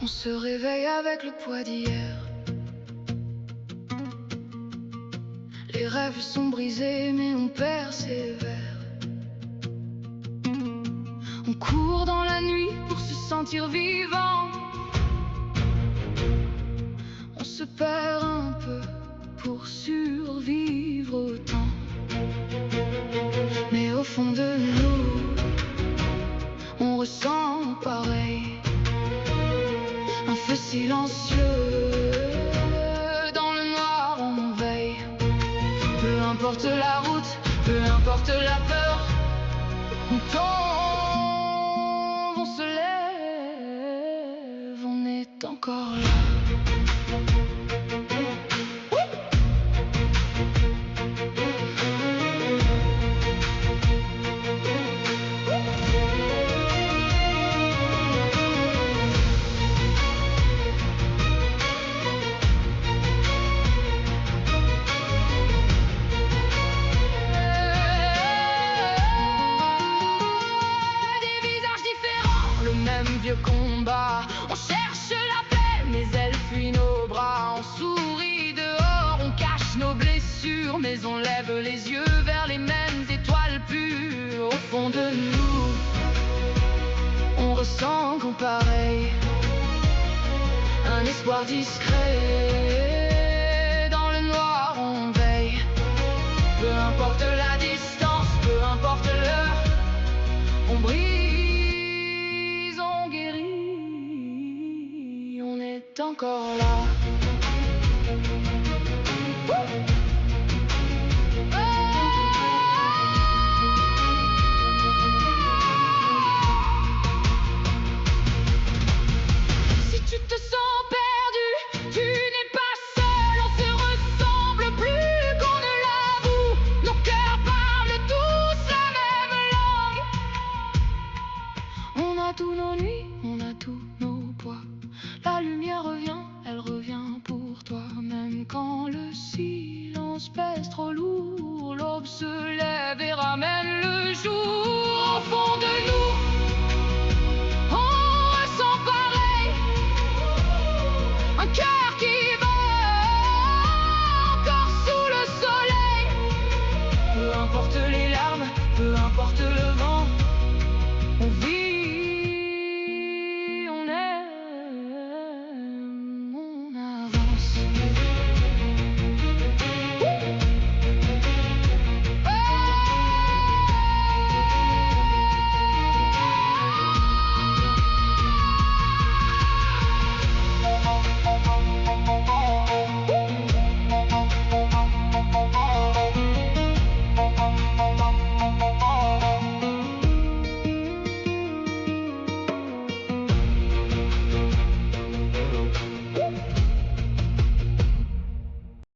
On se réveille avec le poids d'hier. Les rêves sont brisés mais on persévère. On court dans la nuit pour se sentir vivant. On se perd un peu pour survivre autant. Mais au fond de nous, on ressent pareil. Un feu silencieux, dans le noir on veille. Peu importe la route, peu importe la peur, on tombe, on se lève, on est encore là. Vieux combat, on cherche la paix, mais elle fuit nos bras. On sourit dehors, on cache nos blessures, mais on lève les yeux vers les mêmes étoiles pures. Au fond de nous, on ressent qu'on pareil. Un espoir discret, dans le noir on veille. Peu importe la distance, peu importe l'heure, on brille. Encore là. Si tu te sens perdu, tu n'es pas seul. On se ressemble plus qu'on ne l'avoue. Nos cœurs parlent tous la même langue. On a tous nos nuits, on a tous nos poids. La lumière revient, elle revient pour toi. Même quand le silence pèse trop lourd, l'aube se lève et ramène le jour. Au fond de nous,